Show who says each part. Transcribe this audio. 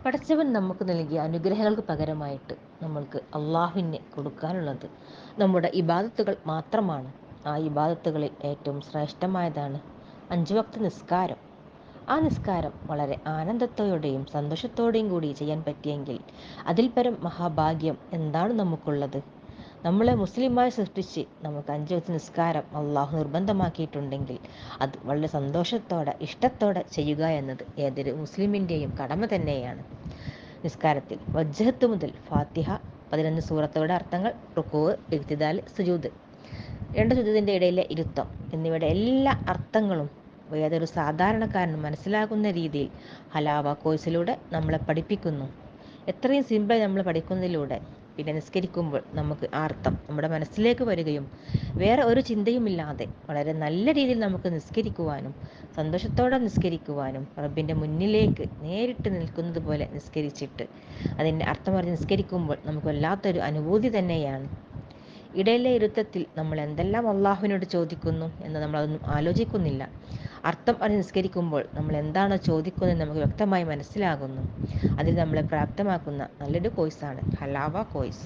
Speaker 1: പടച്ചവൻ നമുക്ക് നൽകിയ അനുഗ്രഹങ്ങൾക്ക് പകരമായിട്ട് നമ്മൾക്ക് അള്ളാഹുവിനെ കൊടുക്കാനുള്ളത് നമ്മുടെ ഇബാദത്തുകൾ മാത്രമാണ്. ആ ഇബാദത്തുകളിൽ ഏറ്റവും ശ്രേഷ്ഠമായതാണ് 5 വക്ത് നിസ്കാരം. ആ നിസ്കാരം വളരെ ആനന്ദത്തോടെയും സന്തോഷത്തോടെയും കൂടി ചെയ്യാൻ പറ്റിയെങ്കിൽ അതിൽ പരം മഹാഭാഗ്യം എന്താണ് നമുക്കുള്ളത്? നമ്മളെ മുസ്ലിമായി സൃഷ്ടിച്ച് നമുക്ക് 5 വക്ത് നിസ്കാരം അള്ളാഹു നിർബന്ധമാക്കിയിട്ടുണ്ടെങ്കിൽ അത് വളരെ സന്തോഷത്തോടെ ഇഷ്ടത്തോടെ ചെയ്യുക എന്നത് ഏതൊരു മുസ്ലിമിൻ്റെയും കടമ തന്നെയാണ്. നിസ്കാരത്തിൽ വജ്ജഹത്ത് മുതൽ ഫാത്തിഹ, 11 സൂറത്തുകളുടെ അർത്ഥങ്ങൾ, റുക്കൂഅ്, ഇഅ്തിദാൽ, സുജൂദ്, 2 സുജൂദിൻ്റെ ഇടയിലെ ഇരുത്തം എന്നിവയുടെ എല്ലാ അർത്ഥങ്ങളും ഏതൊരു സാധാരണക്കാരനും മനസ്സിലാകുന്ന രീതിയിൽ ഹലാവ കോഴ്സിലൂടെ നമ്മളെ പഠിപ്പിക്കുന്നു. എത്രയും സിമ്പിളായി നമ്മൾ പഠിക്കുന്നതിലൂടെ പിന്നെ നിസ്കരിക്കുമ്പോൾ നമുക്ക് ആ അർത്ഥം നമ്മുടെ മനസ്സിലേക്ക് വരികയും വേറെ ഒരു ചിന്തയുമില്ലാതെ വളരെ നല്ല രീതിയിൽ നമുക്ക് നിസ്കരിക്കുവാനും സന്തോഷത്തോടെ നിസ്കരിക്കുവാനും റബ്ബിൻ്റെ മുന്നിലേക്ക് നേരിട്ട് നിൽക്കുന്നത് പോലെ നിസ്കരിച്ചിട്ട് അതിൻ്റെ അർത്ഥം പറഞ്ഞ് നിസ്കരിക്കുമ്പോൾ നമുക്ക് വല്ലാത്തൊരു അനുഭൂതി തന്നെയാണ്. ഇടയിലെ ഇരുത്തത്തിൽ നമ്മൾ എന്തെല്ലാം അള്ളാഹുവിനോട് ചോദിക്കുന്നു എന്ന് നമ്മളതൊന്നും ആലോചിക്കുന്നില്ല. അർത്ഥം അറിഞ്ഞ് നിസ്കരിക്കുമ്പോൾ നമ്മൾ എന്താണോ ചോദിക്കുന്നത് നമുക്ക് വ്യക്തമായി മനസ്സിലാകുന്നു. അതിൽ നമ്മളെ പ്രാപ്തമാക്കുന്ന നല്ലൊരു കോഴ്സാണ് ഹലാവ കോഴ്സ്.